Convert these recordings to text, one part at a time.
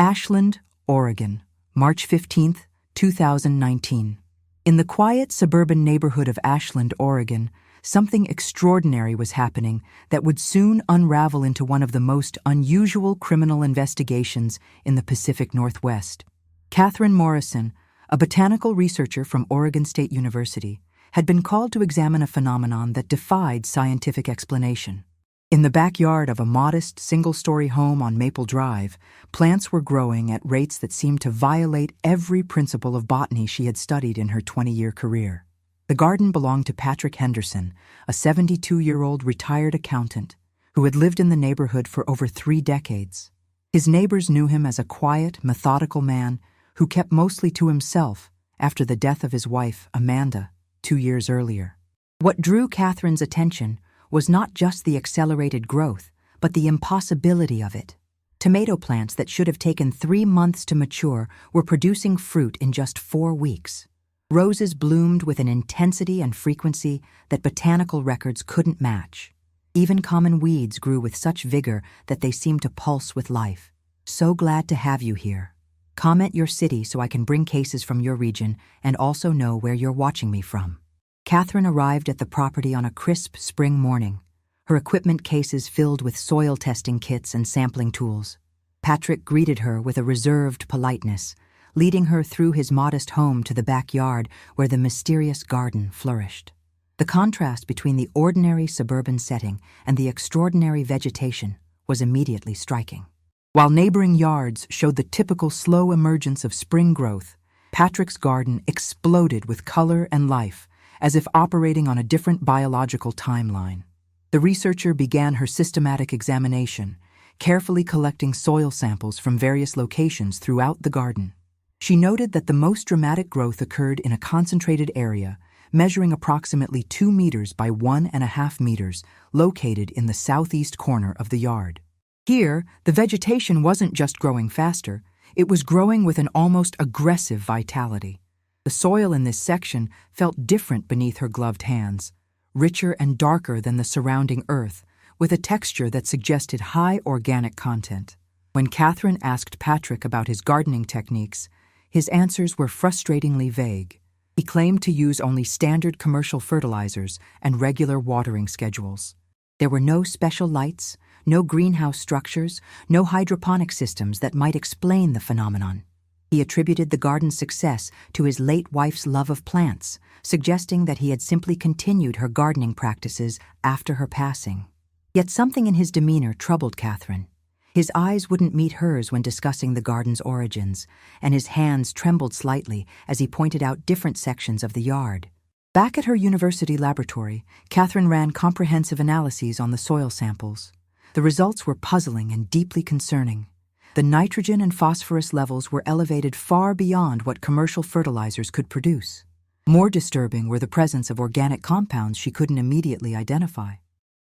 Ashland, Oregon, March 15, 2019. In the quiet suburban neighborhood of Ashland, Oregon, something extraordinary was happening that would soon unravel into one of the most unusual criminal investigations in the Pacific Northwest. Catherine Morrison, a botanical researcher from Oregon State University, had been called to examine a phenomenon that defied scientific explanation. In the backyard of a modest single-story home on Maple Drive, plants were growing at rates that seemed to violate every principle of botany she had studied in her 20-year career. The garden belonged to Patrick Henderson, a 72-year-old retired accountant who had lived in the neighborhood for over 3 decades. His neighbors knew him as a quiet, methodical man who kept mostly to himself after the death of his wife, Amanda, 2 years earlier. What drew Catherine's attention was not just the accelerated growth, but the impossibility of it. Tomato plants that should have taken 3 months to mature were producing fruit in just 4 weeks. Roses bloomed with an intensity and frequency that botanical records couldn't match. Even common weeds grew with such vigor that they seemed to pulse with life. So glad to have you here. Comment your city so I can bring cases from your region and also know where you're watching me from. Catherine arrived at the property on a crisp spring morning, her equipment cases filled with soil testing kits and sampling tools. Patrick greeted her with a reserved politeness, leading her through his modest home to the backyard where the mysterious garden flourished. The contrast between the ordinary suburban setting and the extraordinary vegetation was immediately striking. While neighboring yards showed the typical slow emergence of spring growth, Patrick's garden exploded with color and life, as if operating on a different biological timeline. The researcher began her systematic examination, carefully collecting soil samples from various locations throughout the garden. She noted that the most dramatic growth occurred in a concentrated area, measuring approximately 2 meters by 1.5 meters, located in the southeast corner of the yard. Here, the vegetation wasn't just growing faster, it was growing with an almost aggressive vitality. The soil in this section felt different beneath her gloved hands, richer and darker than the surrounding earth, with a texture that suggested high organic content. When Catherine asked Patrick about his gardening techniques, his answers were frustratingly vague. He claimed to use only standard commercial fertilizers and regular watering schedules. There were no special lights, no greenhouse structures, no hydroponic systems that might explain the phenomenon. He attributed the garden's success to his late wife's love of plants, suggesting that he had simply continued her gardening practices after her passing. Yet something in his demeanor troubled Catherine. His eyes wouldn't meet hers when discussing the garden's origins, and his hands trembled slightly as he pointed out different sections of the yard. Back at her university laboratory, Catherine ran comprehensive analyses on the soil samples. The results were puzzling and deeply concerning. The nitrogen and phosphorus levels were elevated far beyond what commercial fertilizers could produce. More disturbing were the presence of organic compounds she couldn't immediately identify.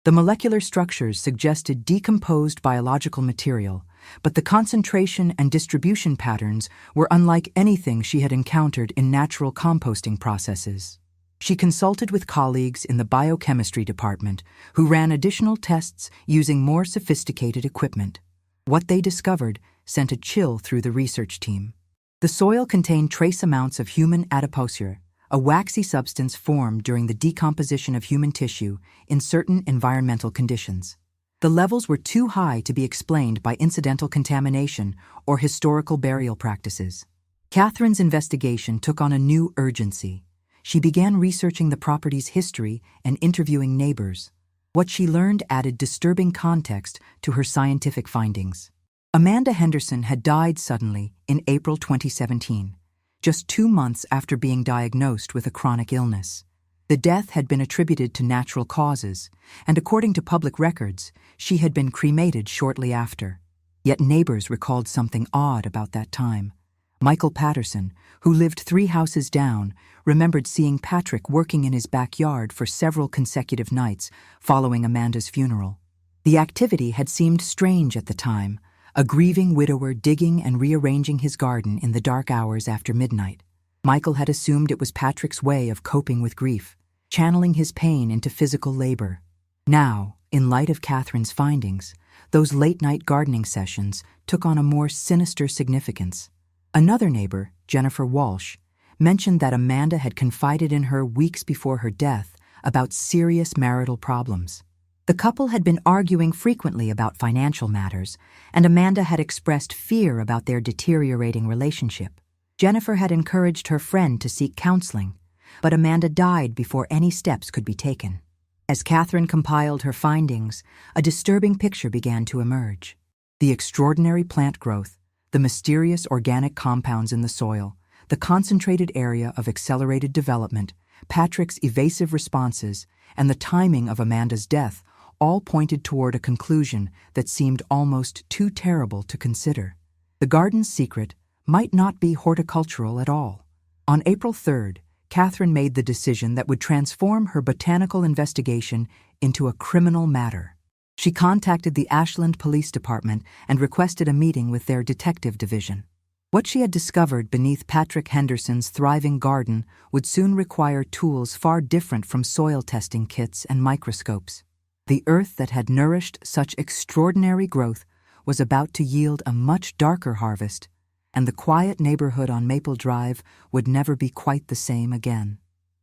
The molecular structures suggested decomposed biological material, but the concentration and distribution patterns were unlike anything she had encountered in natural composting processes. She consulted with colleagues in the biochemistry department who ran additional tests using more sophisticated equipment. What they discovered sent a chill through the research team. The soil contained trace amounts of human adipocere, a waxy substance formed during the decomposition of human tissue in certain environmental conditions. The levels were too high to be explained by incidental contamination or historical burial practices. Catherine's investigation took on a new urgency. She began researching the property's history and interviewing neighbors. What she learned added disturbing context to her scientific findings. Amanda Henderson had died suddenly in April 2017, just 2 months after being diagnosed with a chronic illness. The death had been attributed to natural causes, and according to public records, she had been cremated shortly after. Yet neighbors recalled something odd about that time. Michael Patterson, who lived 3 houses down, remembered seeing Patrick working in his backyard for several consecutive nights following Amanda's funeral. The activity had seemed strange at the time, a grieving widower digging and rearranging his garden in the dark hours after midnight. Michael had assumed it was Patrick's way of coping with grief, channeling his pain into physical labor. Now, in light of Catherine's findings, those late-night gardening sessions took on a more sinister significance. Another neighbor, Jennifer Walsh, mentioned that Amanda had confided in her weeks before her death about serious marital problems. The couple had been arguing frequently about financial matters, and Amanda had expressed fear about their deteriorating relationship. Jennifer had encouraged her friend to seek counseling, but Amanda died before any steps could be taken. As Catherine compiled her findings, a disturbing picture began to emerge. The extraordinary plant growth, the mysterious organic compounds in the soil, the concentrated area of accelerated development, Patrick's evasive responses, and the timing of Amanda's death all pointed toward a conclusion that seemed almost too terrible to consider. The garden's secret might not be horticultural at all. On April 3rd, Catherine made the decision that would transform her botanical investigation into a criminal matter. She contacted the Ashland Police Department and requested a meeting with their detective division. What she had discovered beneath Patrick Henderson's thriving garden would soon require tools far different from soil testing kits and microscopes. The earth that had nourished such extraordinary growth was about to yield a much darker harvest, and the quiet neighborhood on Maple Drive would never be quite the same again.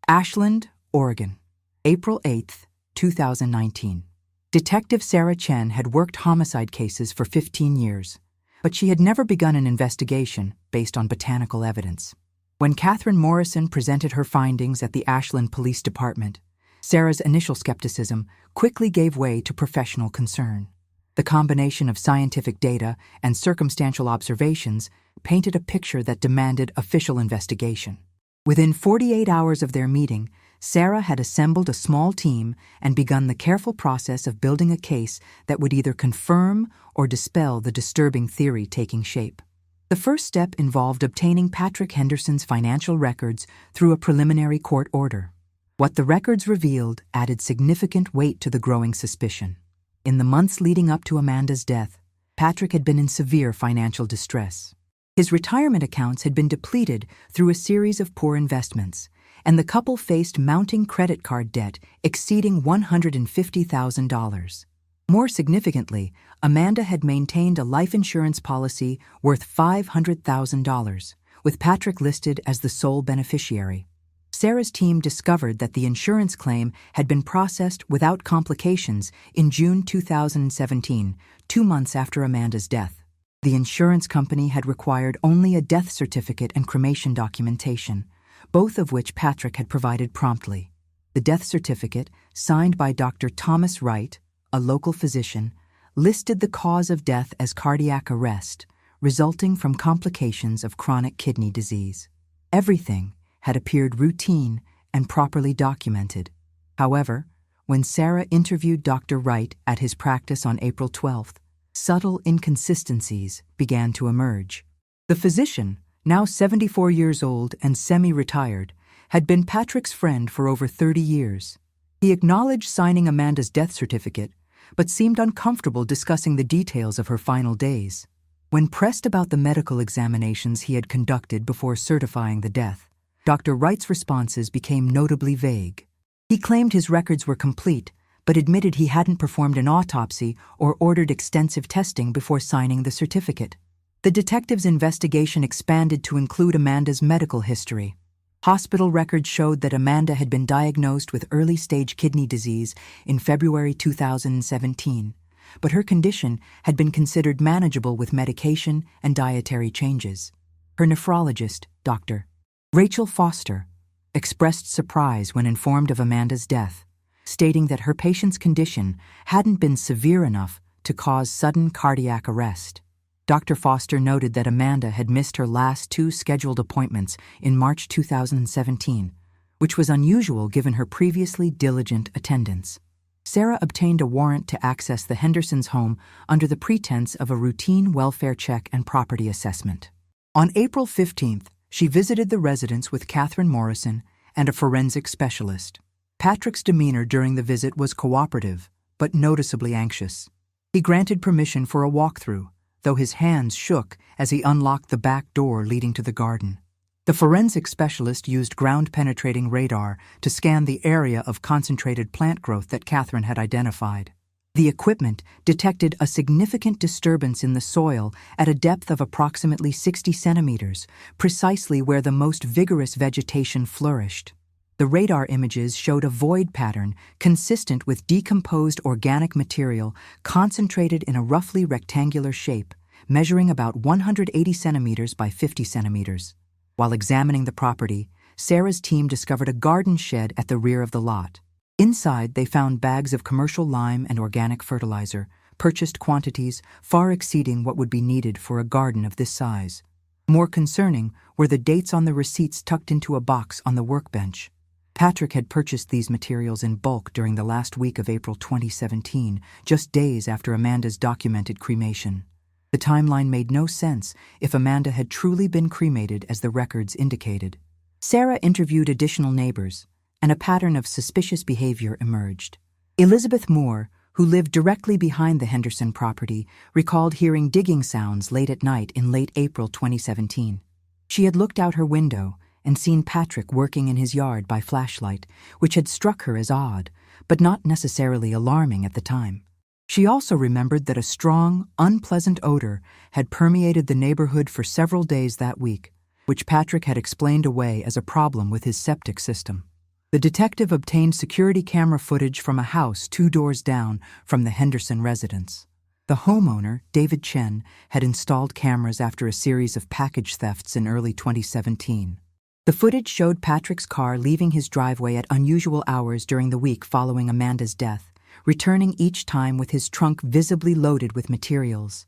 Ashland, Oregon, April 8, 2019. Detective Sarah Chen had worked homicide cases for 15 years, but she had never begun an investigation based on botanical evidence. When Catherine Morrison presented her findings at the Ashland Police Department, Sarah's initial skepticism quickly gave way to professional concern. The combination of scientific data and circumstantial observations painted a picture that demanded official investigation. Within 48 hours of their meeting, Sarah had assembled a small team and begun the careful process of building a case that would either confirm or dispel the disturbing theory taking shape. The first step involved obtaining Patrick Henderson's financial records through a preliminary court order. What the records revealed added significant weight to the growing suspicion. In the months leading up to Amanda's death, Patrick had been in severe financial distress. His retirement accounts had been depleted through a series of poor investments, and the couple faced mounting credit card debt exceeding $150,000. More significantly, Amanda had maintained a life insurance policy worth $500,000, with Patrick listed as the sole beneficiary. Sarah's team discovered that the insurance claim had been processed without complications in June 2017, 2 months after Amanda's death. The insurance company had required only a death certificate and cremation documentation, both of which Patrick had provided promptly. The death certificate, signed by Dr. Thomas Wright, a local physician, listed the cause of death as cardiac arrest, resulting from complications of chronic kidney disease. Everything had appeared routine and properly documented. However, when Sarah interviewed Dr. Wright at his practice on April 12th, subtle inconsistencies began to emerge. The physician, now 74 years old and semi-retired, had been Patrick's friend for over 30 years. He acknowledged signing Amanda's death certificate, but seemed uncomfortable discussing the details of her final days. When pressed about the medical examinations he had conducted before certifying the death, Dr. Wright's responses became notably vague. He claimed his records were complete, but admitted he hadn't performed an autopsy or ordered extensive testing before signing the certificate. The detective's investigation expanded to include Amanda's medical history. Hospital records showed that Amanda had been diagnosed with early-stage kidney disease in February 2017, but her condition had been considered manageable with medication and dietary changes. Her nephrologist, Dr. Rachel Foster, expressed surprise when informed of Amanda's death, stating that her patient's condition hadn't been severe enough to cause sudden cardiac arrest. Dr. Foster noted that Amanda had missed her last 2 scheduled appointments in March 2017, which was unusual given her previously diligent attendance. Sarah obtained a warrant to access the Hendersons' home under the pretense of a routine welfare check and property assessment. On April 15th, she visited the residence with Catherine Morrison and a forensic specialist. Patrick's demeanor during the visit was cooperative, but noticeably anxious. He granted permission for a walkthrough, though his hands shook as he unlocked the back door leading to the garden. The forensic specialist used ground-penetrating radar to scan the area of concentrated plant growth that Catherine had identified. The equipment detected a significant disturbance in the soil at a depth of approximately 60 centimeters, precisely where the most vigorous vegetation flourished. The radar images showed a void pattern consistent with decomposed organic material concentrated in a roughly rectangular shape, measuring about 180 centimeters by 50 centimeters. While examining the property, Sarah's team discovered a garden shed at the rear of the lot. Inside, they found bags of commercial lime and organic fertilizer, purchased quantities far exceeding what would be needed for a garden of this size. More concerning were the dates on the receipts tucked into a box on the workbench. Patrick had purchased these materials in bulk during the last week of April 2017, just days after Amanda's documented cremation. The timeline made no sense if Amanda had truly been cremated as the records indicated. Sarah interviewed additional neighbors, and a pattern of suspicious behavior emerged. Elizabeth Moore, who lived directly behind the Henderson property, recalled hearing digging sounds late at night in late April 2017. She had looked out her window and seen Patrick working in his yard by flashlight, which had struck her as odd, but not necessarily alarming at the time. She also remembered that a strong, unpleasant odor had permeated the neighborhood for several days that week, which Patrick had explained away as a problem with his septic system. The detective obtained security camera footage from a house 2 doors down from the Henderson residence. The homeowner, David Chen, had installed cameras after a series of package thefts in early 2017. The footage showed Patrick's car leaving his driveway at unusual hours during the week following Amanda's death, returning each time with his trunk visibly loaded with materials.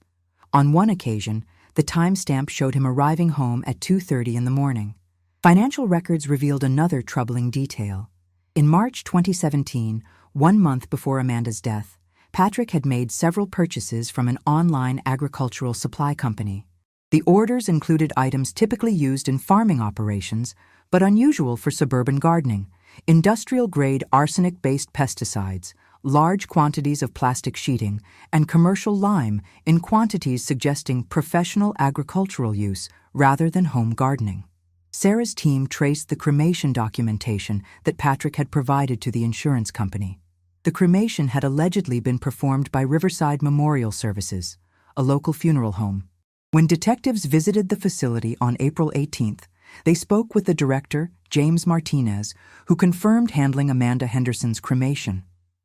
On one occasion, the timestamp showed him arriving home at 2:30 in the morning. Financial records revealed another troubling detail. In March 2017, 1 month before Amanda's death, Patrick had made several purchases from an online agricultural supply company. The orders included items typically used in farming operations, but unusual for suburban gardening: industrial-grade arsenic-based pesticides, large quantities of plastic sheeting, and commercial lime in quantities suggesting professional agricultural use rather than home gardening. Sarah's team traced the cremation documentation that Patrick had provided to the insurance company. The cremation had allegedly been performed by Riverside Memorial Services, a local funeral home. When detectives visited the facility on April 18th, they spoke with the director, James Martinez, who confirmed handling Amanda Henderson's cremation.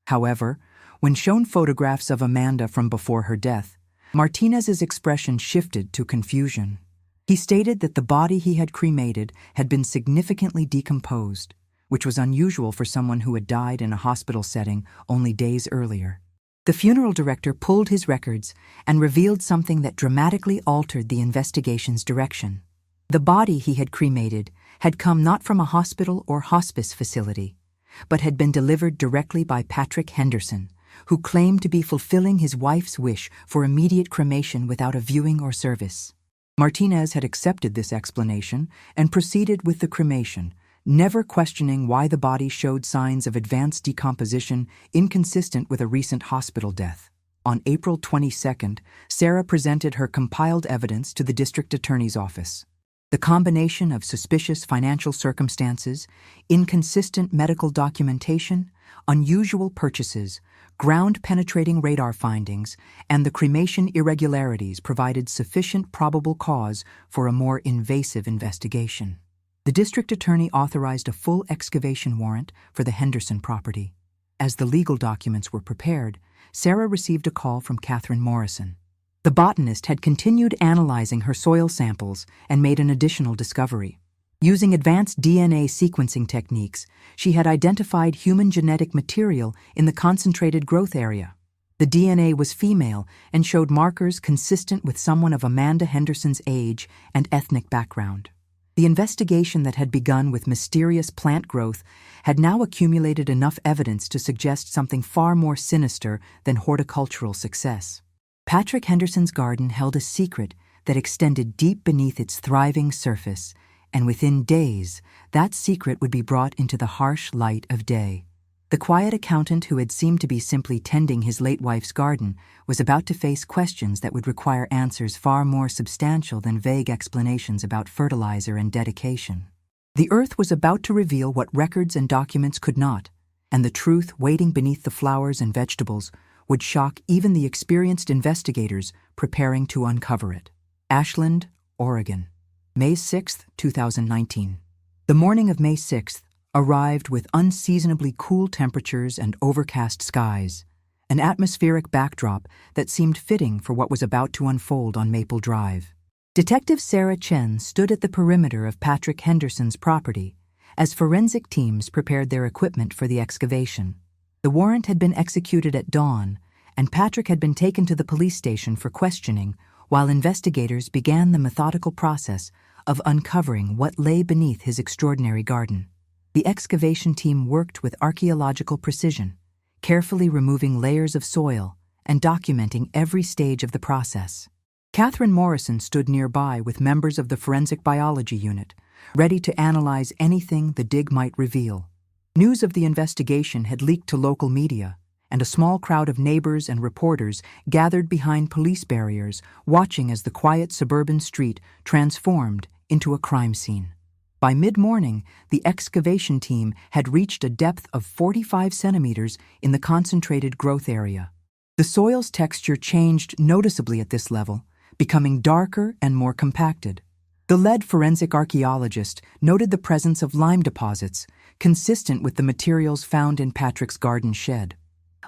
However, when shown photographs of Amanda from before her death, Martinez's expression shifted to confusion. He stated that the body he had cremated had been significantly decomposed, which was unusual for someone who had died in a hospital setting only days earlier. The funeral director pulled his records and revealed something that dramatically altered the investigation's direction. The body he had cremated had come not from a hospital or hospice facility, but had been delivered directly by Patrick Henderson, who claimed to be fulfilling his wife's wish for immediate cremation without a viewing or service. Martinez had accepted this explanation and proceeded with the cremation, never questioning why the body showed signs of advanced decomposition inconsistent with a recent hospital death. On April 22nd, Sarah presented her compiled evidence to the district attorney's office. The combination of suspicious financial circumstances, inconsistent medical documentation, unusual purchases, ground-penetrating radar findings, and the cremation irregularities provided sufficient probable cause for a more invasive investigation. The district attorney authorized a full excavation warrant for the Henderson property. As the legal documents were prepared, Sarah received a call from Catherine Morrison. The botanist had continued analyzing her soil samples and made an additional discovery. Using advanced DNA sequencing techniques, she had identified human genetic material in the concentrated growth area. The DNA was female and showed markers consistent with someone of Amanda Henderson's age and ethnic background. The investigation that had begun with mysterious plant growth had now accumulated enough evidence to suggest something far more sinister than horticultural success. Patrick Henderson's garden held a secret that extended deep beneath its thriving surface, and within days, that secret would be brought into the harsh light of day. The quiet accountant who had seemed to be simply tending his late wife's garden was about to face questions that would require answers far more substantial than vague explanations about fertilizer and dedication. The earth was about to reveal what records and documents could not, and the truth waiting beneath the flowers and vegetables would shock even the experienced investigators preparing to uncover it. Ashland, Oregon, May 6, 2019. The morning of May 6th arrived with unseasonably cool temperatures and overcast skies, an atmospheric backdrop that seemed fitting for what was about to unfold on Maple Drive. Detective Sarah Chen stood at the perimeter of Patrick Henderson's property as forensic teams prepared their equipment for the excavation. The warrant had been executed at dawn, and Patrick had been taken to the police station for questioning while investigators began the methodical process of uncovering what lay beneath his extraordinary garden. The excavation team worked with archaeological precision, carefully removing layers of soil and documenting every stage of the process. Catherine Morrison stood nearby with members of the forensic biology unit, ready to analyze anything the dig might reveal. News of the investigation had leaked to local media, and a small crowd of neighbors and reporters gathered behind police barriers, watching as the quiet suburban street transformed into a crime scene. By mid-morning, the excavation team had reached a depth of 45 centimeters in the concentrated growth area. The soil's texture changed noticeably at this level, becoming darker and more compacted. The lead forensic archaeologist noted the presence of lime deposits, consistent with the materials found in Patrick's garden shed.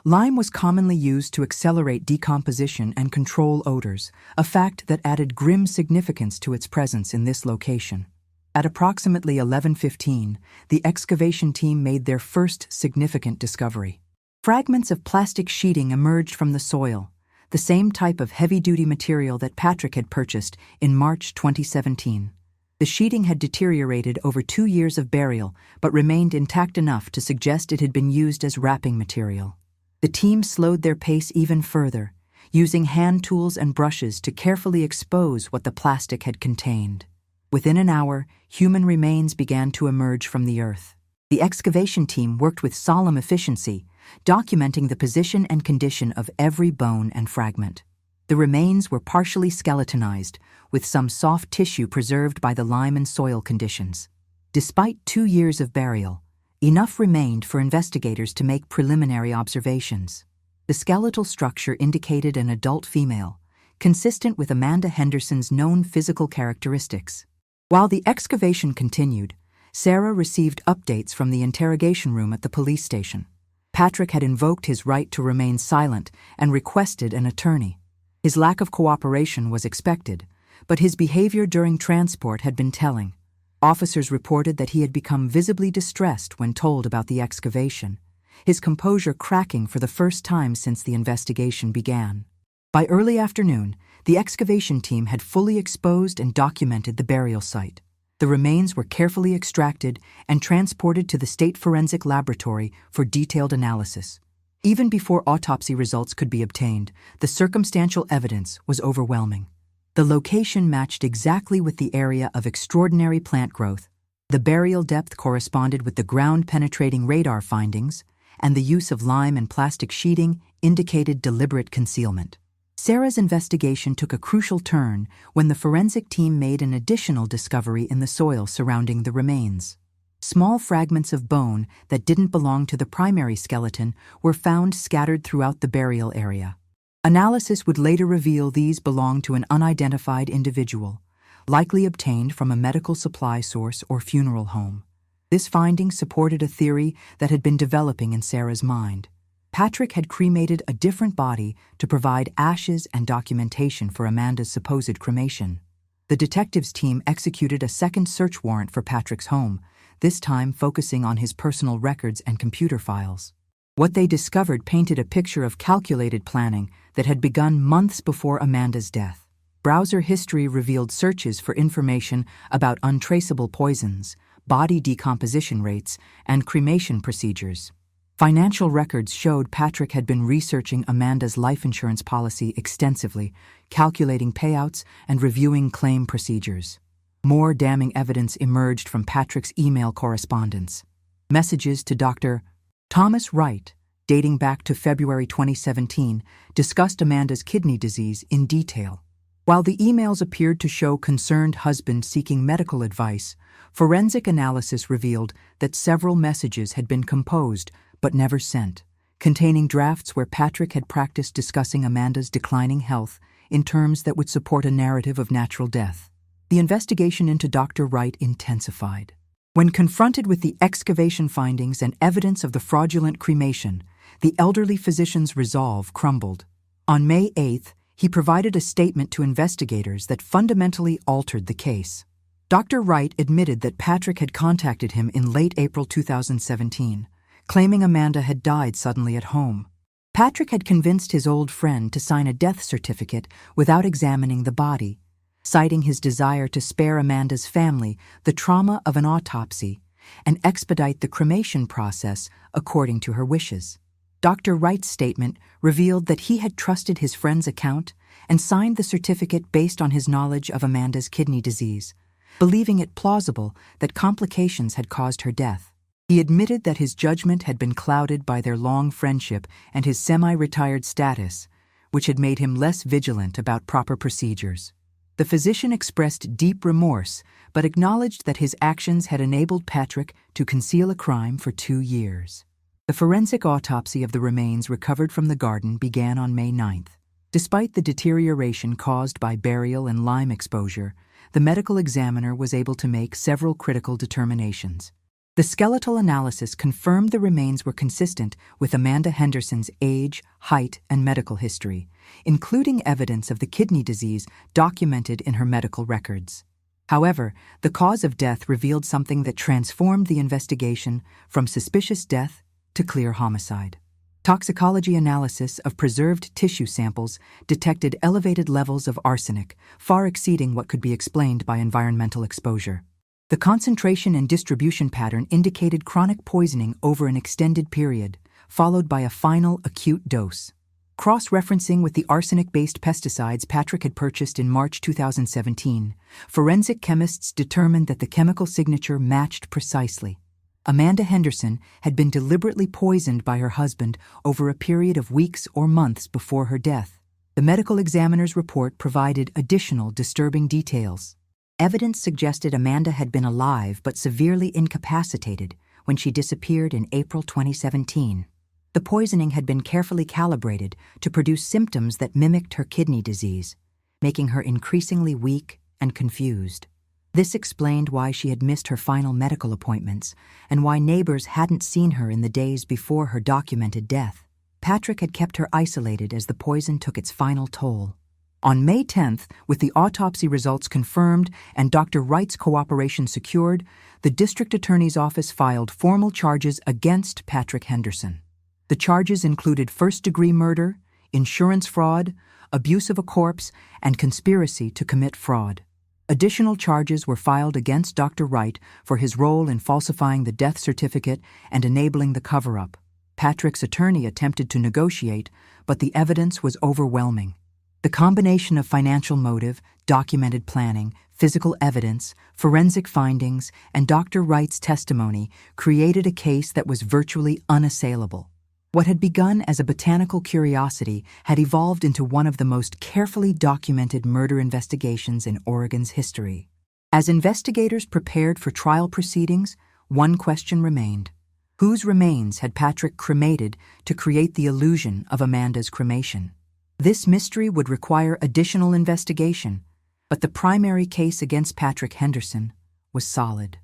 Lime was commonly used to accelerate decomposition and control odors, a fact that added grim significance to its presence in this location. At approximately 11:15, the excavation team made their first significant discovery. Fragments of plastic sheeting emerged from the soil, the same type of heavy-duty material that Patrick had purchased in March 2017. The sheeting had deteriorated over 2 years of burial, but remained intact enough to suggest it had been used as wrapping material. The team slowed their pace even further, using hand tools and brushes to carefully expose what the plastic had contained. Within an hour, human remains began to emerge from the earth. The excavation team worked with solemn efficiency, documenting the position and condition of every bone and fragment. The remains were partially skeletonized, with some soft tissue preserved by the lime and soil conditions. Despite 2 years of burial, enough remained for investigators to make preliminary observations. The skeletal structure indicated an adult female, consistent with Amanda Henderson's known physical characteristics. While the excavation continued, Sarah received updates from the interrogation room at the police station. Patrick had invoked his right to remain silent and requested an attorney. His lack of cooperation was expected, but his behavior during transport had been telling. Officers reported that he had become visibly distressed when told about the excavation, his composure cracking for the first time since the investigation began. By early afternoon, the excavation team had fully exposed and documented the burial site. The remains were carefully extracted and transported to the State Forensic Laboratory for detailed analysis. Even before autopsy results could be obtained, the circumstantial evidence was overwhelming. The location matched exactly with the area of extraordinary plant growth. The burial depth corresponded with the ground-penetrating radar findings, and the use of lime and plastic sheeting indicated deliberate concealment. Sarah's investigation took a crucial turn when the forensic team made an additional discovery in the soil surrounding the remains. Small fragments of bone that didn't belong to the primary skeleton were found scattered throughout the burial area. Analysis would later reveal these belonged to an unidentified individual, likely obtained from a medical supply source or funeral home. This finding supported a theory that had been developing in Sarah's mind. Patrick had cremated a different body to provide ashes and documentation for Amanda's supposed cremation. The detectives' team executed a second search warrant for Patrick's home, this time focusing on his personal records and computer files. What they discovered painted a picture of calculated planning that had begun months before Amanda's death. Browser history revealed searches for information about untraceable poisons, body decomposition rates, and cremation procedures. Financial records showed Patrick had been researching Amanda's life insurance policy extensively, calculating payouts and reviewing claim procedures. More damning evidence emerged from Patrick's email correspondence. Messages to Dr. Thomas Wright, dating back to February 2017, discussed Amanda's kidney disease in detail. While the emails appeared to show concerned husband seeking medical advice, forensic analysis revealed that several messages had been composed but never sent, containing drafts where Patrick had practiced discussing Amanda's declining health in terms that would support a narrative of natural death. The investigation into Dr. Wright intensified. When confronted with the excavation findings and evidence of the fraudulent cremation, the elderly physician's resolve crumbled. On May 8th, he provided a statement to investigators that fundamentally altered the case. Dr. Wright admitted that Patrick had contacted him in late April 2017, claiming Amanda had died suddenly at home. Patrick had convinced his old friend to sign a death certificate without examining the body, citing his desire to spare Amanda's family the trauma of an autopsy and expedite the cremation process according to her wishes. Dr. Wright's statement revealed that he had trusted his friend's account and signed the certificate based on his knowledge of Amanda's kidney disease, believing it plausible that complications had caused her death. He admitted that his judgment had been clouded by their long friendship and his semi-retired status, which had made him less vigilant about proper procedures. The physician expressed deep remorse, but acknowledged that his actions had enabled Patrick to conceal a crime for 2 years. The forensic autopsy of the remains recovered from the garden began on May 9th. Despite the deterioration caused by burial and lime exposure, the medical examiner was able to make several critical determinations. The skeletal analysis confirmed the remains were consistent with Amanda Henderson's age, height, and medical history, including evidence of the kidney disease documented in her medical records. However, the cause of death revealed something that transformed the investigation from suspicious death to clear homicide. Toxicology analysis of preserved tissue samples detected elevated levels of arsenic, far exceeding what could be explained by environmental exposure. The concentration and distribution pattern indicated chronic poisoning over an extended period, followed by a final acute dose. Cross-referencing with the arsenic-based pesticides Patrick had purchased in March 2017, forensic chemists determined that the chemical signature matched precisely. Amanda Henderson had been deliberately poisoned by her husband over a period of weeks or months before her death. The medical examiner's report provided additional disturbing details. Evidence suggested Amanda had been alive but severely incapacitated when she disappeared in April 2017. The poisoning had been carefully calibrated to produce symptoms that mimicked her kidney disease, making her increasingly weak and confused. This explained why she had missed her final medical appointments and why neighbors hadn't seen her in the days before her documented death. Patrick had kept her isolated as the poison took its final toll. On May 10th, with the autopsy results confirmed and Dr. Wright's cooperation secured, the district attorney's office filed formal charges against Patrick Henderson. The charges included first-degree murder, insurance fraud, abuse of a corpse, and conspiracy to commit fraud. Additional charges were filed against Dr. Wright for his role in falsifying the death certificate and enabling the cover-up. Patrick's attorney attempted to negotiate, but the evidence was overwhelming. The combination of financial motive, documented planning, physical evidence, forensic findings, and Dr. Wright's testimony created a case that was virtually unassailable. What had begun as a botanical curiosity had evolved into one of the most carefully documented murder investigations in Oregon's history. As investigators prepared for trial proceedings, one question remained. Whose remains had Patrick cremated to create the illusion of Amanda's cremation? This mystery would require additional investigation, but the primary case against Patrick Henderson was solid.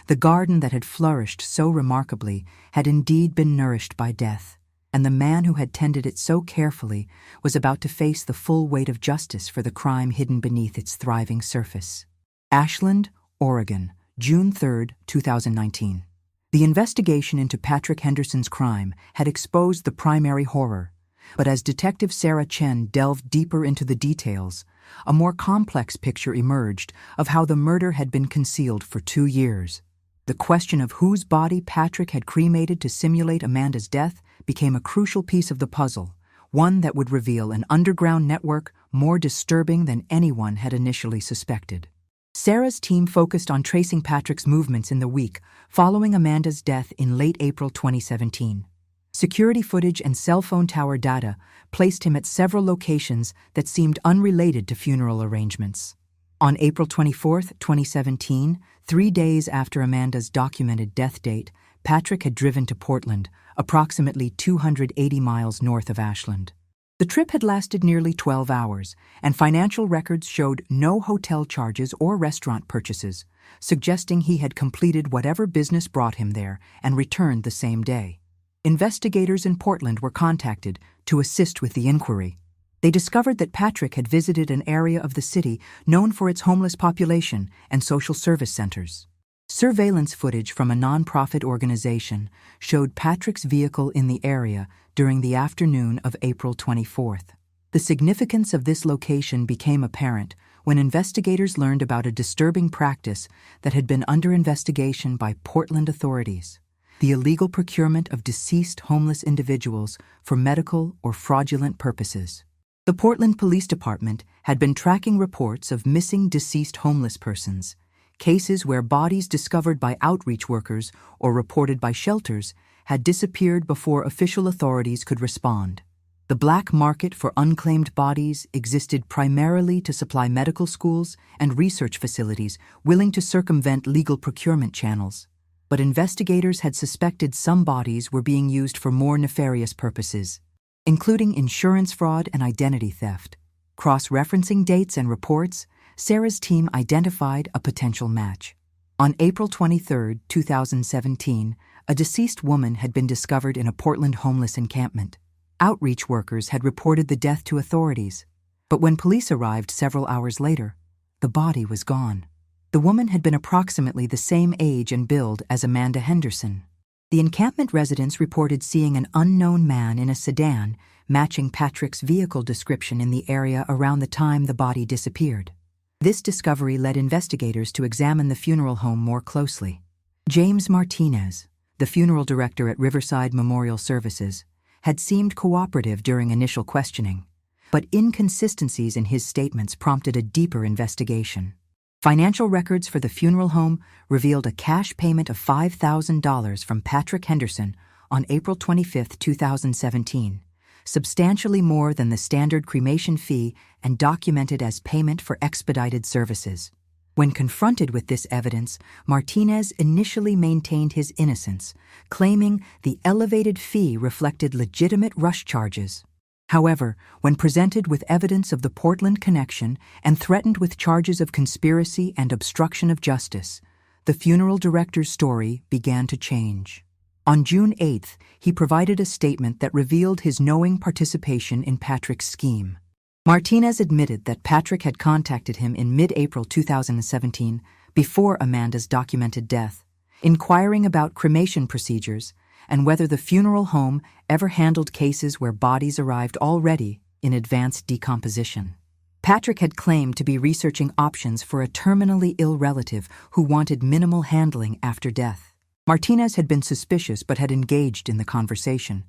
The garden that had flourished so remarkably had indeed been nourished by death, and the man who had tended it so carefully was about to face the full weight of justice for the crime hidden beneath its thriving surface. Ashland, Oregon, June 3, 2019. The investigation into Patrick Henderson's crime had exposed the primary horror, but as Detective Sarah Chen delved deeper into the details, a more complex picture emerged of how the murder had been concealed for 2 years. The question of whose body Patrick had cremated to simulate Amanda's death became a crucial piece of the puzzle, one that would reveal an underground network more disturbing than anyone had initially suspected. Sarah's team focused on tracing Patrick's movements in the week following Amanda's death in late April 2017. Security footage and cell phone tower data placed him at several locations that seemed unrelated to funeral arrangements. On April 24, 2017, 3 days after Amanda's documented death date, Patrick had driven to Portland, approximately 280 miles north of Ashland. The trip had lasted nearly 12 hours, and financial records showed no hotel charges or restaurant purchases, suggesting he had completed whatever business brought him there and returned the same day. Investigators in Portland were contacted to assist with the inquiry. They discovered that Patrick had visited an area of the city known for its homeless population and social service centers. Surveillance footage from a nonprofit organization showed Patrick's vehicle in the area during the afternoon of April 24th. The significance of this location became apparent when investigators learned about a disturbing practice that had been under investigation by Portland authorities: the illegal procurement of deceased homeless individuals for medical or fraudulent purposes. The Portland Police Department had been tracking reports of missing deceased homeless persons, cases where bodies discovered by outreach workers or reported by shelters had disappeared before official authorities could respond. The black market for unclaimed bodies existed primarily to supply medical schools and research facilities willing to circumvent legal procurement channels. But investigators had suspected some bodies were being used for more nefarious purposes, including insurance fraud and identity theft. Cross-referencing dates and reports, Sarah's team identified a potential match. On April 23, 2017, a deceased woman had been discovered in a Portland homeless encampment. Outreach workers had reported the death to authorities, but when police arrived several hours later, the body was gone. The woman had been approximately the same age and build as Amanda Henderson. The encampment residents reported seeing an unknown man in a sedan matching Patrick's vehicle description in the area around the time the body disappeared. This discovery led investigators to examine the funeral home more closely. James Martinez, the funeral director at Riverside Memorial Services, had seemed cooperative during initial questioning, but inconsistencies in his statements prompted a deeper investigation. Financial records for the funeral home revealed a cash payment of $5,000 from Patrick Henderson on April 25, 2017, substantially more than the standard cremation fee and documented as payment for expedited services. When confronted with this evidence, Martinez initially maintained his innocence, claiming the elevated fee reflected legitimate rush charges. However, when presented with evidence of the Portland connection and threatened with charges of conspiracy and obstruction of justice, the funeral director's story began to change. On June 8th, he provided a statement that revealed his knowing participation in Patrick's scheme. Martinez admitted that Patrick had contacted him in mid-April 2017, before Amanda's documented death, inquiring about cremation procedures and whether the funeral home ever handled cases where bodies arrived already in advanced decomposition. Patrick had claimed to be researching options for a terminally ill relative who wanted minimal handling after death. Martinez had been suspicious but had engaged in the conversation,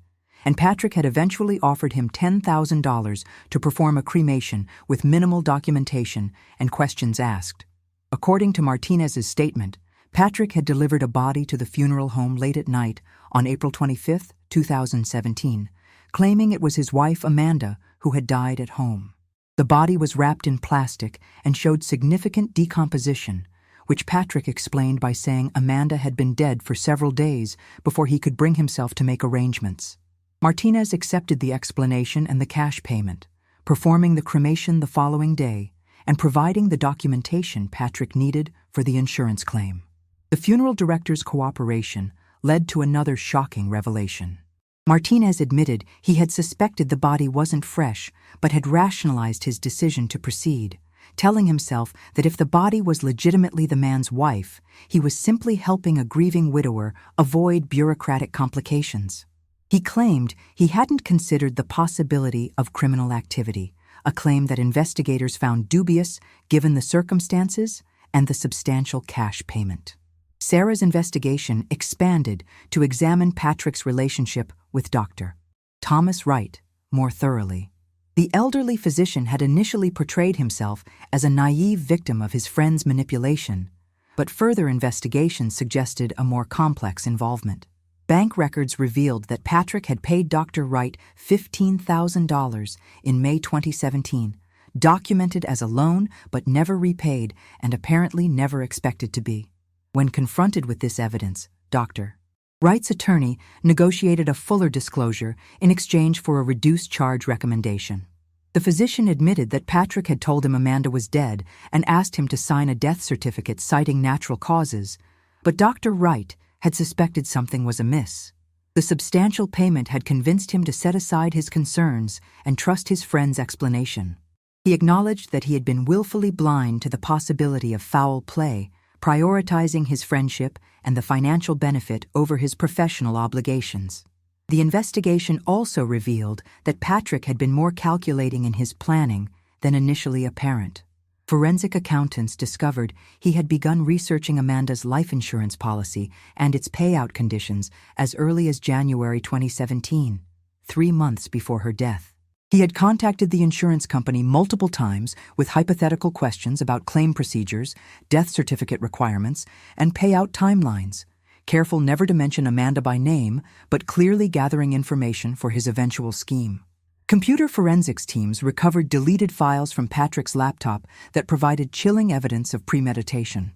and Patrick had eventually offered him $10,000 to perform a cremation with minimal documentation and questions asked. According to Martinez's statement, Patrick had delivered a body to the funeral home late at night on April 25, 2017, claiming it was his wife Amanda who had died at home. The body was wrapped in plastic and showed significant decomposition, which Patrick explained by saying Amanda had been dead for several days before he could bring himself to make arrangements. Martinez accepted the explanation and the cash payment, performing the cremation the following day and providing the documentation Patrick needed for the insurance claim. The funeral director's cooperation led to another shocking revelation. Martinez admitted he had suspected the body wasn't fresh, but had rationalized his decision to proceed, telling himself that if the body was legitimately the man's wife, he was simply helping a grieving widower avoid bureaucratic complications. He claimed he hadn't considered the possibility of criminal activity, a claim that investigators found dubious given the circumstances and the substantial cash payment. Sarah's investigation expanded to examine Patrick's relationship with Dr. Thomas Wright more thoroughly. The elderly physician had initially portrayed himself as a naive victim of his friend's manipulation, but further investigation suggested a more complex involvement. Bank records revealed that Patrick had paid Dr. Wright $15,000 in May 2017, documented as a loan but never repaid and apparently never expected to be. When confronted with this evidence, Dr. Wright's attorney negotiated a fuller disclosure in exchange for a reduced charge recommendation. The physician admitted that Patrick had told him Amanda was dead and asked him to sign a death certificate citing natural causes, but Dr. Wright had suspected something was amiss. The substantial payment had convinced him to set aside his concerns and trust his friend's explanation. He acknowledged that he had been willfully blind to the possibility of foul play, prioritizing his friendship and the financial benefit over his professional obligations. The investigation also revealed that Patrick had been more calculating in his planning than initially apparent. Forensic accountants discovered he had begun researching Amanda's life insurance policy and its payout conditions as early as January 2017, 3 months before her death. He had contacted the insurance company multiple times with hypothetical questions about claim procedures, death certificate requirements, and payout timelines, careful never to mention Amanda by name, but clearly gathering information for his eventual scheme. Computer forensics teams recovered deleted files from Patrick's laptop that provided chilling evidence of premeditation.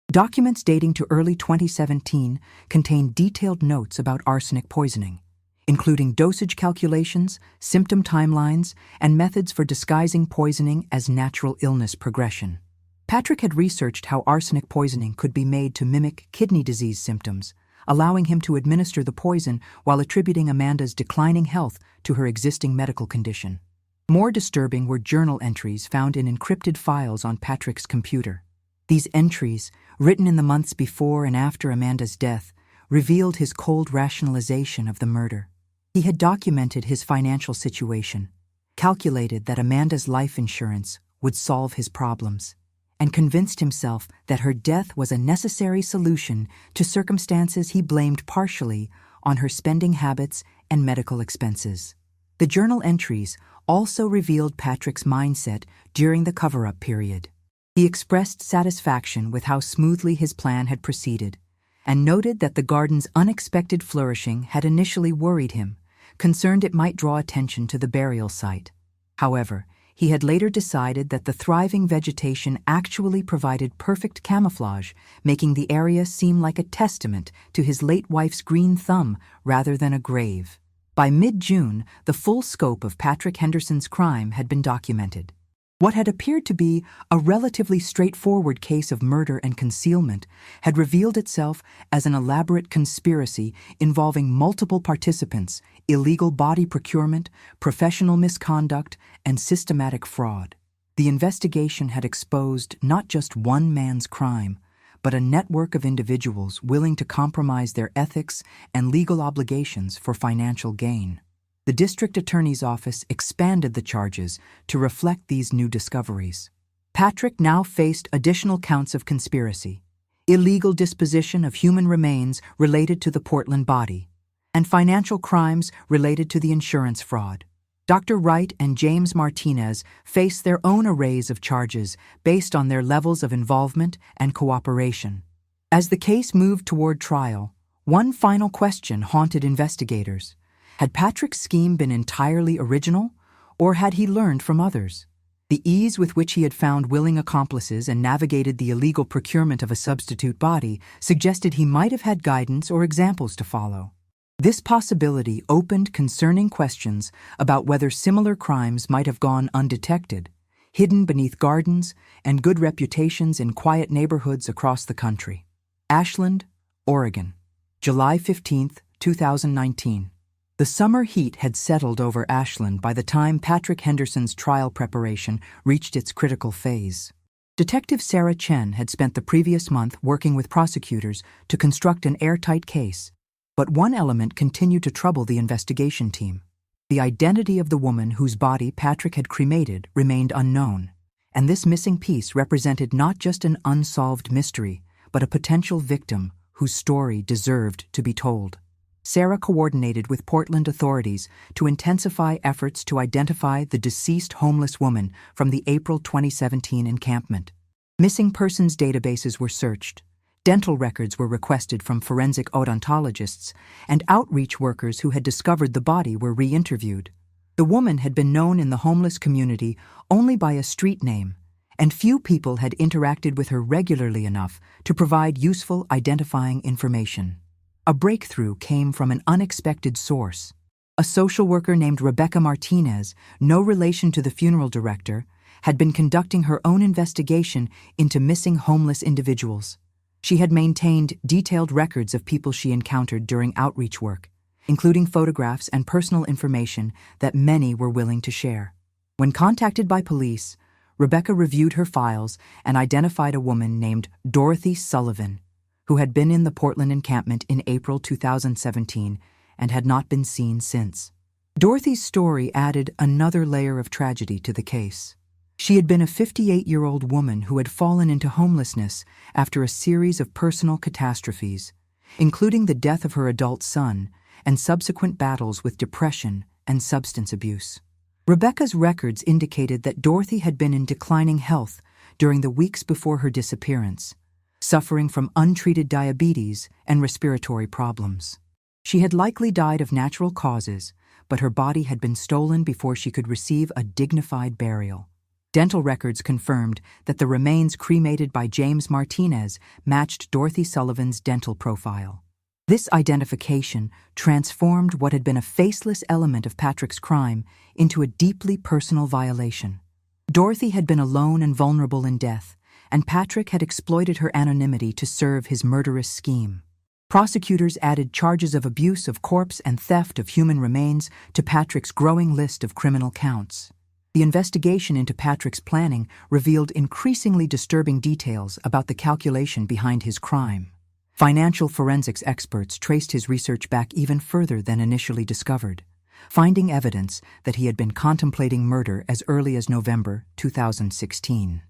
Documents dating to early 2017 contained detailed notes about arsenic poisoning, including dosage calculations, symptom timelines, and methods for disguising poisoning as natural illness progression. Patrick had researched how arsenic poisoning could be made to mimic kidney disease symptoms, allowing him to administer the poison while attributing Amanda's declining health to her existing medical condition. More disturbing were journal entries found in encrypted files on Patrick's computer. These entries, written in the months before and after Amanda's death, revealed his cold rationalization of the murder. He had documented his financial situation, calculated that Amanda's life insurance would solve his problems, and convinced himself that her death was a necessary solution to circumstances he blamed partially on her spending habits and medical expenses. The journal entries also revealed Patrick's mindset during the cover-up period. He expressed satisfaction with how smoothly his plan had proceeded, and noted that the garden's unexpected flourishing had initially worried him, concerned it might draw attention to the burial site. However, he had later decided that the thriving vegetation actually provided perfect camouflage, making the area seem like a testament to his late wife's green thumb rather than a grave. By mid-June, the full scope of Patrick Henderson's crime had been documented. What had appeared to be a relatively straightforward case of murder and concealment had revealed itself as an elaborate conspiracy involving multiple participants, illegal body procurement, professional misconduct, and systematic fraud. The investigation had exposed not just one man's crime, but a network of individuals willing to compromise their ethics and legal obligations for financial gain. The district attorney's office expanded the charges to reflect these new discoveries. Patrick now faced additional counts of conspiracy, illegal disposition of human remains related to the Portland body, and financial crimes related to the insurance fraud. Dr. Wright and James Martinez faced their own arrays of charges based on their levels of involvement and cooperation. As the case moved toward trial, one final question haunted investigators. Had Patrick's scheme been entirely original, or had he learned from others? The ease with which he had found willing accomplices and navigated the illegal procurement of a substitute body suggested he might have had guidance or examples to follow. This possibility opened concerning questions about whether similar crimes might have gone undetected, hidden beneath gardens and good reputations in quiet neighborhoods across the country. Ashland, Oregon, July 15, 2019. The summer heat had settled over Ashland by the time Patrick Henderson's trial preparation reached its critical phase. Detective Sarah Chen had spent the previous month working with prosecutors to construct an airtight case, but one element continued to trouble the investigation team. The identity of the woman whose body Patrick had cremated remained unknown, and this missing piece represented not just an unsolved mystery, but a potential victim whose story deserved to be told. Sarah coordinated with Portland authorities to intensify efforts to identify the deceased homeless woman from the April 2017 encampment. Missing persons databases were searched, dental records were requested from forensic odontologists, and outreach workers who had discovered the body were re-interviewed. The woman had been known in the homeless community only by a street name, and few people had interacted with her regularly enough to provide useful identifying information. A breakthrough came from an unexpected source. A social worker named Rebecca Martinez, no relation to the funeral director, had been conducting her own investigation into missing homeless individuals. She had maintained detailed records of people she encountered during outreach work, including photographs and personal information that many were willing to share. When contacted by police, Rebecca reviewed her files and identified a woman named Dorothy Sullivan, who had been in the Portland encampment in April 2017 and had not been seen since. Dorothy's story added another layer of tragedy to the case. She had been a 58-year-old woman who had fallen into homelessness after a series of personal catastrophes, including the death of her adult son and subsequent battles with depression and substance abuse. Rebecca's records indicated that Dorothy had been in declining health during the weeks before her disappearance, suffering from untreated diabetes and respiratory problems. She had likely died of natural causes, but her body had been stolen before she could receive a dignified burial. Dental records confirmed that the remains cremated by James Martinez matched Dorothy Sullivan's dental profile. This identification transformed what had been a faceless element of Patrick's crime into a deeply personal violation. Dorothy had been alone and vulnerable in death, and Patrick had exploited her anonymity to serve his murderous scheme. Prosecutors added charges of abuse of corpse and theft of human remains to Patrick's growing list of criminal counts. The investigation into Patrick's planning revealed increasingly disturbing details about the calculation behind his crime. Financial forensics experts traced his research back even further than initially discovered, finding evidence that he had been contemplating murder as early as November 2016.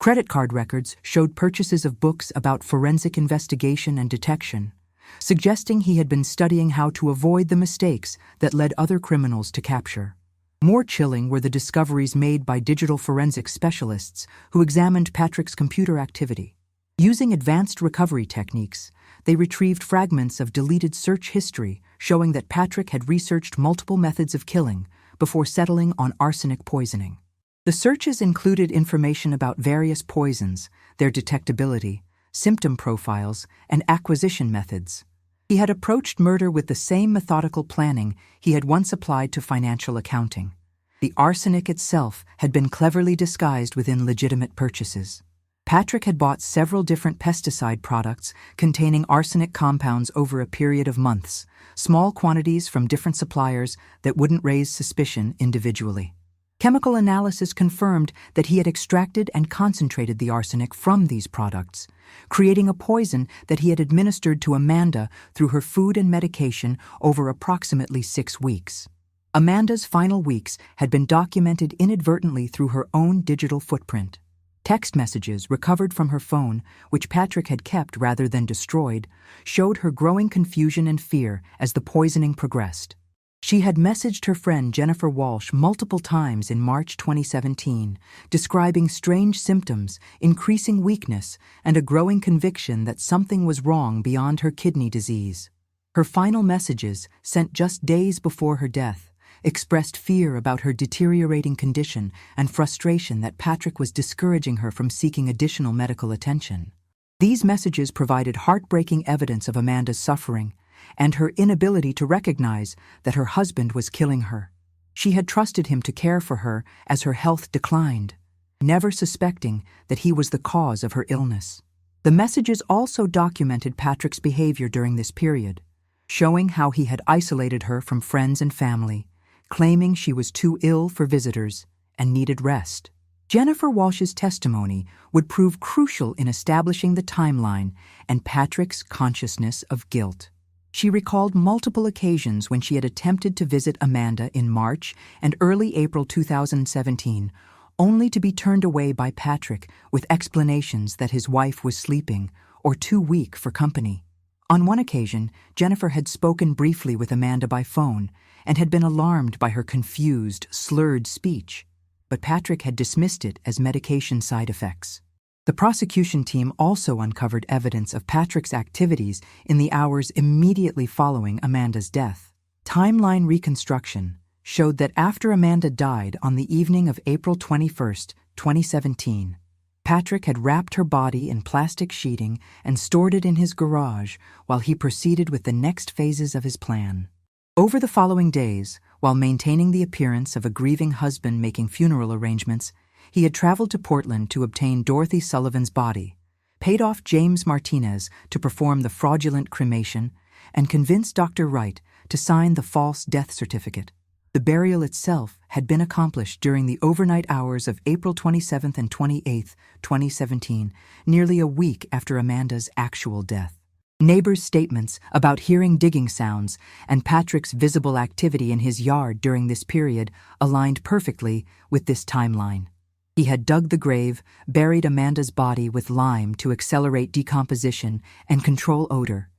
Credit card records showed purchases of books about forensic investigation and detection, suggesting he had been studying how to avoid the mistakes that led other criminals to capture. More chilling were the discoveries made by digital forensic specialists who examined Patrick's computer activity. Using advanced recovery techniques, they retrieved fragments of deleted search history showing that Patrick had researched multiple methods of killing before settling on arsenic poisoning. The searches included information about various poisons, their detectability, symptom profiles, and acquisition methods. He had approached murder with the same methodical planning he had once applied to financial accounting. The arsenic itself had been cleverly disguised within legitimate purchases. Patrick had bought several different pesticide products containing arsenic compounds over a period of months, small quantities from different suppliers that wouldn't raise suspicion individually. Chemical analysis confirmed that he had extracted and concentrated the arsenic from these products, creating a poison that he had administered to Amanda through her food and medication over approximately 6 weeks. Amanda's final weeks had been documented inadvertently through her own digital footprint. Text messages recovered from her phone, which Patrick had kept rather than destroyed, showed her growing confusion and fear as the poisoning progressed. She had messaged her friend Jennifer Walsh multiple times in March 2017, describing strange symptoms, increasing weakness, and a growing conviction that something was wrong beyond her kidney disease. Her final messages, sent just days before her death, expressed fear about her deteriorating condition and frustration that Patrick was discouraging her from seeking additional medical attention. These messages provided heartbreaking evidence of Amanda's suffering and her inability to recognize that her husband was killing her. She had trusted him to care for her as her health declined, never suspecting that he was the cause of her illness. The messages also documented Patrick's behavior during this period, showing how he had isolated her from friends and family, claiming she was too ill for visitors and needed rest. Jennifer Walsh's testimony would prove crucial in establishing the timeline and Patrick's consciousness of guilt. She recalled multiple occasions when she had attempted to visit Amanda in March and early April 2017, only to be turned away by Patrick with explanations that his wife was sleeping or too weak for company. On one occasion, Jennifer had spoken briefly with Amanda by phone and had been alarmed by her confused, slurred speech, but Patrick had dismissed it as medication side effects. The prosecution team also uncovered evidence of Patrick's activities in the hours immediately following Amanda's death. Timeline reconstruction showed that after Amanda died on the evening of April 21, 2017, Patrick had wrapped her body in plastic sheeting and stored it in his garage while he proceeded with the next phases of his plan. Over the following days, while maintaining the appearance of a grieving husband making funeral arrangements, he had traveled to Portland to obtain Dorothy Sullivan's body, paid off James Martinez to perform the fraudulent cremation, and convinced Dr. Wright to sign the false death certificate. The burial itself had been accomplished during the overnight hours of April 27th and 28th, 2017, nearly a week after Amanda's actual death. Neighbors' statements about hearing digging sounds and Patrick's visible activity in his yard during this period aligned perfectly with this timeline. He had dug the grave, buried Amanda's body with lime to accelerate decomposition and control odor,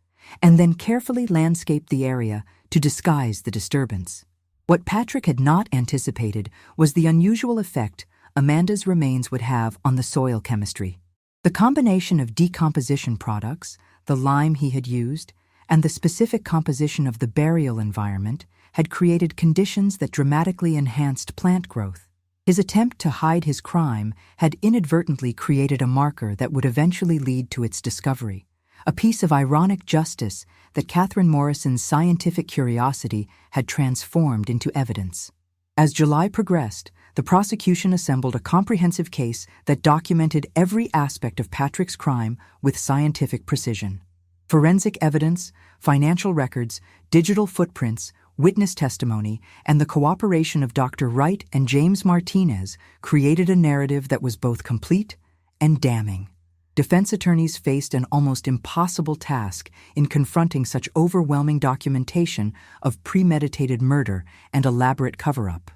and then carefully landscaped the area to disguise the disturbance. What Patrick had not anticipated was the unusual effect Amanda's remains would have on the soil chemistry. The combination of decomposition products, the lime he had used, and the specific composition of the burial environment had created conditions that dramatically enhanced plant growth. His attempt to hide his crime had inadvertently created a marker that would eventually lead to its discovery, a piece of ironic justice that Catherine Morrison's scientific curiosity had transformed into evidence. As July progressed, the prosecution assembled a comprehensive case that documented every aspect of Patrick's crime with scientific precision. Forensic evidence, financial records, digital footprints, witness testimony, and the cooperation of Dr. Wright and James Martinez created a narrative that was both complete and damning. Defense attorneys faced an almost impossible task in confronting such overwhelming documentation of premeditated murder and elaborate cover-up.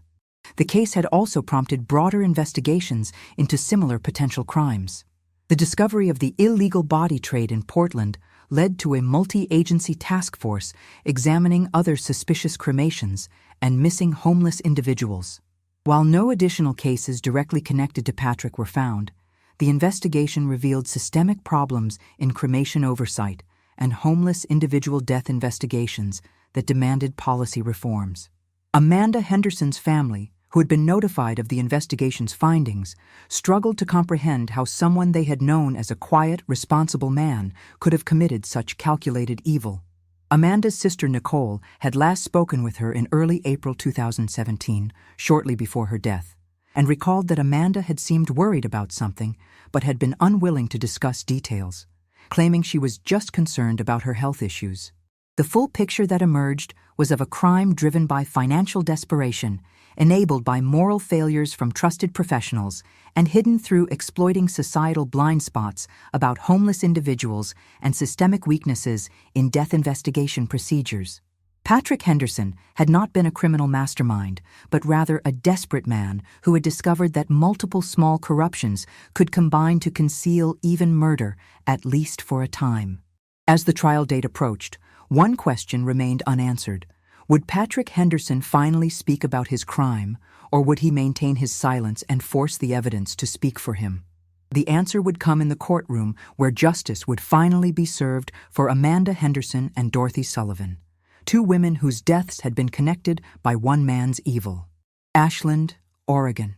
The case had also prompted broader investigations into similar potential crimes. The discovery of the illegal body trade in Portland led to a multi-agency task force examining other suspicious cremations and missing homeless individuals. While no additional cases directly connected to Patrick were found, the investigation revealed systemic problems in cremation oversight and homeless individual death investigations that demanded policy reforms. Amanda Henderson's family, who had been notified of the investigation's findings, struggled to comprehend how someone they had known as a quiet, responsible man could have committed such calculated evil. Amanda's sister Nicole had last spoken with her in early April 2017, shortly before her death, and recalled that Amanda had seemed worried about something but had been unwilling to discuss details, claiming she was just concerned about her health issues. The full picture that emerged was of a crime driven by financial desperation, enabled by moral failures from trusted professionals, and hidden through exploiting societal blind spots about homeless individuals and systemic weaknesses in death investigation procedures. Patrick Henderson had not been a criminal mastermind, but rather a desperate man who had discovered that multiple small corruptions could combine to conceal even murder, at least for a time. As the trial date approached, one question remained unanswered. Would Patrick Henderson finally speak about his crime, or would he maintain his silence and force the evidence to speak for him? The answer would come in the courtroom, where justice would finally be served for Amanda Henderson and Dorothy Sullivan, two women whose deaths had been connected by one man's evil. Ashland, Oregon,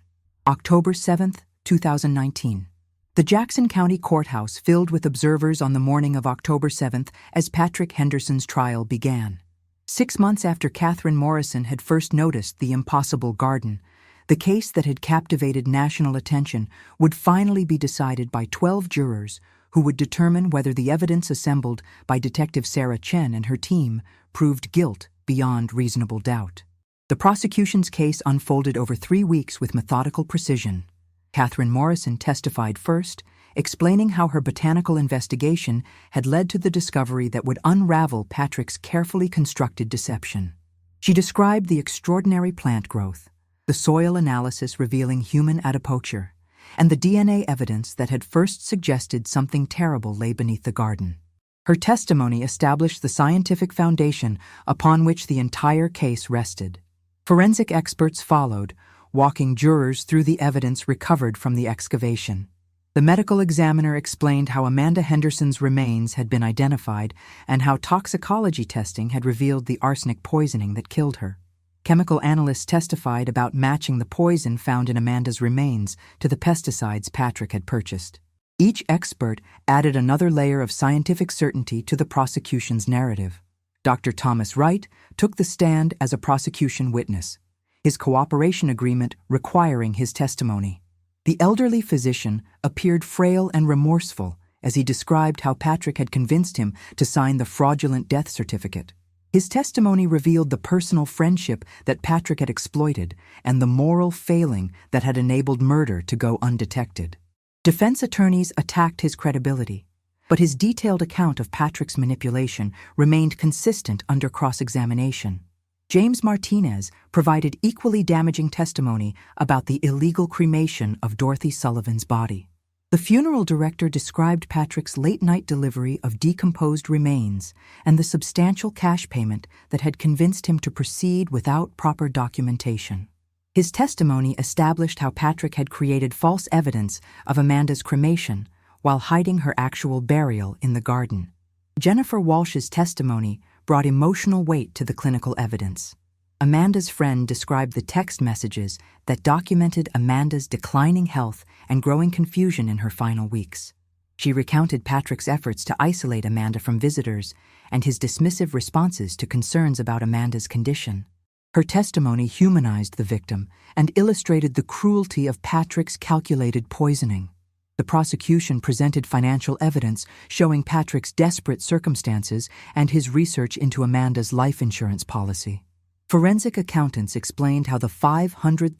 October 7th, 2019. The Jackson County Courthouse filled with observers on the morning of October 7th as Patrick Henderson's trial began. 6 months after Catherine Morrison had first noticed the impossible garden, the case that had captivated national attention would finally be decided by 12 jurors who would determine whether the evidence assembled by Detective Sarah Chen and her team proved guilt beyond reasonable doubt. The prosecution's case unfolded over 3 weeks with methodical precision. Catherine Morrison testified first, explaining how her botanical investigation had led to the discovery that would unravel Patrick's carefully constructed deception. She described the extraordinary plant growth, the soil analysis revealing human adipocere, and the DNA evidence that had first suggested something terrible lay beneath the garden. Her testimony established the scientific foundation upon which the entire case rested. Forensic experts followed, walking jurors through the evidence recovered from the excavation. The medical examiner explained how Amanda Henderson's remains had been identified and how toxicology testing had revealed the arsenic poisoning that killed her. Chemical analysts testified about matching the poison found in Amanda's remains to the pesticides Patrick had purchased. Each expert added another layer of scientific certainty to the prosecution's narrative. Dr. Thomas Wright took the stand as a prosecution witness, his cooperation agreement requiring his testimony. The elderly physician appeared frail and remorseful as he described how Patrick had convinced him to sign the fraudulent death certificate. His testimony revealed the personal friendship that Patrick had exploited and the moral failing that had enabled murder to go undetected. Defense attorneys attacked his credibility, but his detailed account of Patrick's manipulation remained consistent under cross-examination. James Martinez provided equally damaging testimony about the illegal cremation of Dorothy Sullivan's body. The funeral director described Patrick's late-night delivery of decomposed remains and the substantial cash payment that had convinced him to proceed without proper documentation. His testimony established how Patrick had created false evidence of Amanda's cremation while hiding her actual burial in the garden. Jennifer Walsh's testimony brought emotional weight to the clinical evidence. Amanda's friend described the text messages that documented Amanda's declining health and growing confusion in her final weeks. She recounted Patrick's efforts to isolate Amanda from visitors and his dismissive responses to concerns about Amanda's condition. Her testimony humanized the victim and illustrated the cruelty of Patrick's calculated poisoning. The prosecution presented financial evidence showing Patrick's desperate circumstances and his research into Amanda's life insurance policy. Forensic accountants explained how the $500,000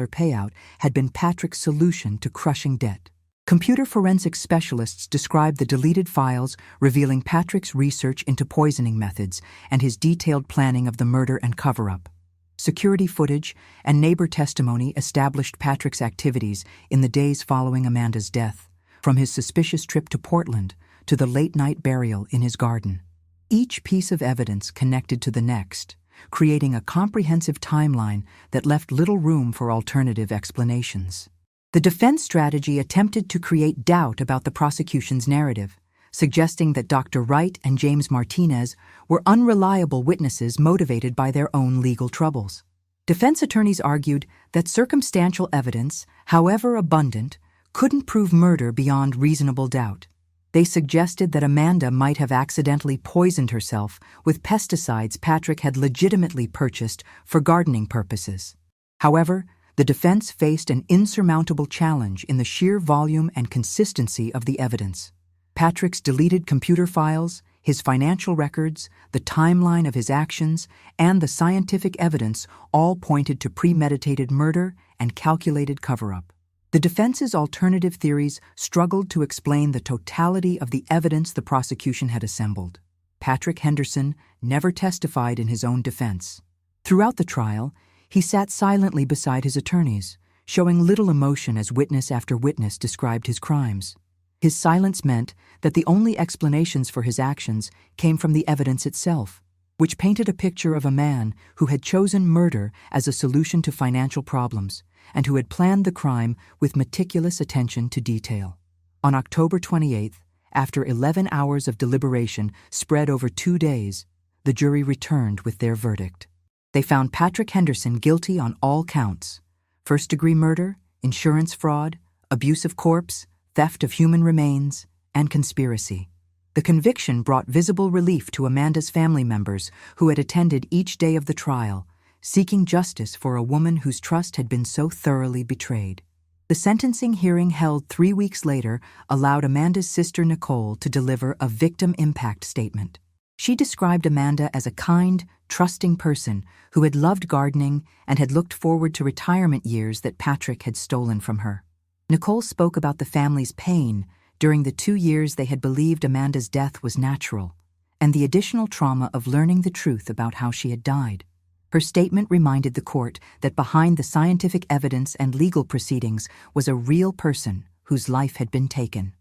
payout had been Patrick's solution to crushing debt. Computer forensic specialists described the deleted files revealing Patrick's research into poisoning methods and his detailed planning of the murder and cover-up. Security footage and neighbor testimony established Patrick's activities in the days following Amanda's death, from his suspicious trip to Portland to the late-night burial in his garden. Each piece of evidence connected to the next, creating a comprehensive timeline that left little room for alternative explanations. The defense strategy attempted to create doubt about the prosecution's narrative, suggesting that Dr. Wright and James Martinez were unreliable witnesses motivated by their own legal troubles. Defense attorneys argued that circumstantial evidence, however abundant, couldn't prove murder beyond reasonable doubt. They suggested that Amanda might have accidentally poisoned herself with pesticides Patrick had legitimately purchased for gardening purposes. However, the defense faced an insurmountable challenge in the sheer volume and consistency of the evidence. Patrick's deleted computer files, his financial records, the timeline of his actions, and the scientific evidence all pointed to premeditated murder and calculated cover-up. The defense's alternative theories struggled to explain the totality of the evidence the prosecution had assembled. Patrick Henderson never testified in his own defense. Throughout the trial, he sat silently beside his attorneys, showing little emotion as witness after witness described his crimes. His silence meant that the only explanations for his actions came from the evidence itself, which painted a picture of a man who had chosen murder as a solution to financial problems and who had planned the crime with meticulous attention to detail. On October 28th, after 11 hours of deliberation spread over 2 days, the jury returned with their verdict. They found Patrick Henderson guilty on all counts: first-degree murder, insurance fraud, abuse of corpse, theft of human remains, and conspiracy. The conviction brought visible relief to Amanda's family members who had attended each day of the trial, seeking justice for a woman whose trust had been so thoroughly betrayed. The sentencing hearing held 3 weeks later allowed Amanda's sister Nicole to deliver a victim impact statement. She described Amanda as a kind, trusting person who had loved gardening and had looked forward to retirement years that Patrick had stolen from her. Nicole spoke about the family's pain during the 2 years they had believed Amanda's death was natural, and the additional trauma of learning the truth about how she had died. Her statement reminded the court that behind the scientific evidence and legal proceedings was a real person whose life had been taken.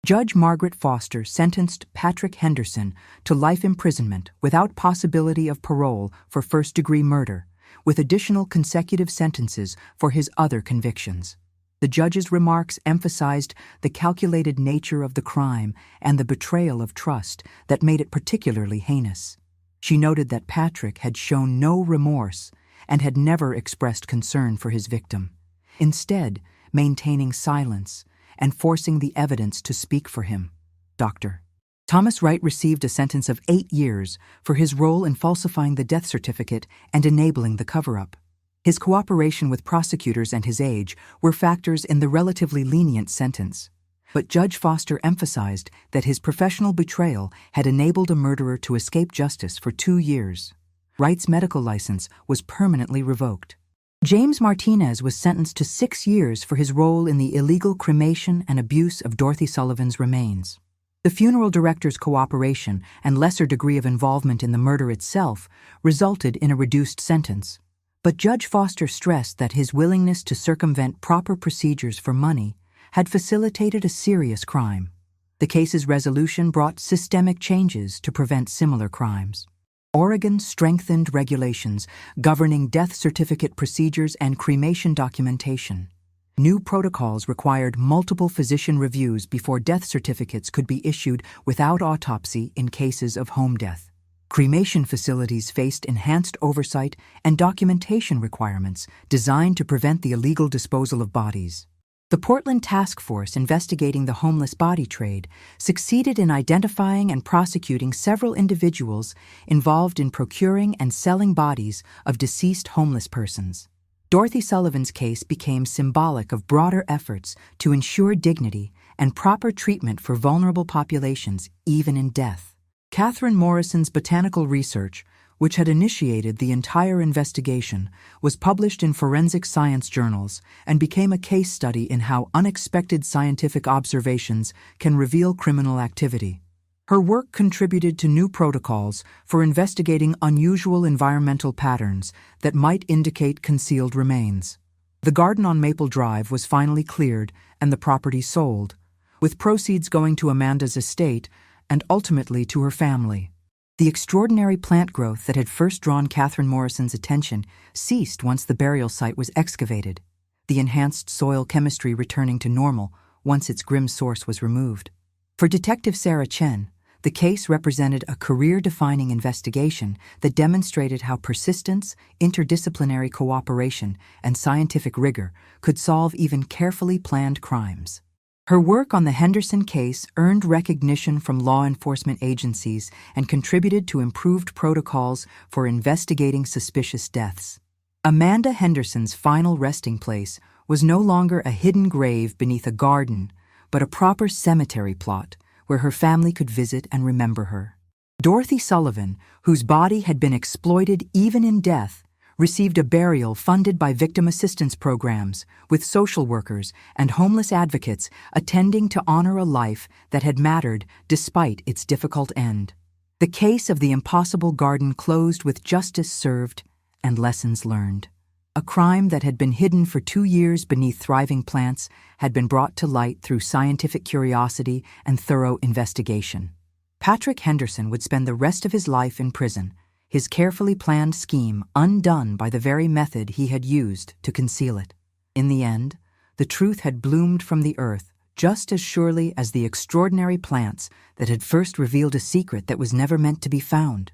Judge Margaret Foster sentenced Patrick Henderson to life imprisonment without possibility of parole for first-degree murder, with additional consecutive sentences for his other convictions. The judge's remarks emphasized the calculated nature of the crime and the betrayal of trust that made it particularly heinous. She noted that Patrick had shown no remorse and had never expressed concern for his victim, instead maintaining silence and forcing the evidence to speak for him. Dr. Thomas Wright received a sentence of 8 years for his role in falsifying the death certificate and enabling the cover-up. His cooperation with prosecutors and his age were factors in the relatively lenient sentence. But Judge Foster emphasized that his professional betrayal had enabled a murderer to escape justice for 2 years. Wright's medical license was permanently revoked. James Martinez was sentenced to 6 years for his role in the illegal cremation and abuse of Dorothy Sullivan's remains. The funeral director's cooperation and lesser degree of involvement in the murder itself resulted in a reduced sentence. But Judge Foster stressed that his willingness to circumvent proper procedures for money had facilitated a serious crime. The case's resolution brought systemic changes to prevent similar crimes. Oregon strengthened regulations governing death certificate procedures and cremation documentation. New protocols required multiple physician reviews before death certificates could be issued without autopsy in cases of home death. Cremation facilities faced enhanced oversight and documentation requirements designed to prevent the illegal disposal of bodies. The Portland Task Force investigating the homeless body trade succeeded in identifying and prosecuting several individuals involved in procuring and selling bodies of deceased homeless persons. Dorothy Sullivan's case became symbolic of broader efforts to ensure dignity and proper treatment for vulnerable populations, even in death. Catherine Morrison's botanical research, which had initiated the entire investigation, was published in forensic science journals and became a case study in how unexpected scientific observations can reveal criminal activity. Her work contributed to new protocols for investigating unusual environmental patterns that might indicate concealed remains. The garden on Maple Drive was finally cleared and the property sold, with proceeds going to Amanda's estate and ultimately to her family. The extraordinary plant growth that had first drawn Catherine Morrison's attention ceased once the burial site was excavated, the enhanced soil chemistry returning to normal once its grim source was removed. For Detective Sarah Chen, the case represented a career-defining investigation that demonstrated how persistence, interdisciplinary cooperation, and scientific rigor could solve even carefully planned crimes. Her work on the Henderson case earned recognition from law enforcement agencies and contributed to improved protocols for investigating suspicious deaths. Amanda Henderson's final resting place was no longer a hidden grave beneath a garden, but a proper cemetery plot where her family could visit and remember her. Dorothy Sullivan, whose body had been exploited even in death, received a burial funded by victim assistance programs, with social workers and homeless advocates attending to honor a life that had mattered despite its difficult end. The case of the impossible garden closed with justice served and lessons learned. A crime that had been hidden for 2 years beneath thriving plants had been brought to light through scientific curiosity and thorough investigation. Patrick Henderson would spend the rest of his life in prison, his carefully planned scheme undone by the very method he had used to conceal it. In the end, the truth had bloomed from the earth just as surely as the extraordinary plants that had first revealed a secret that was never meant to be found.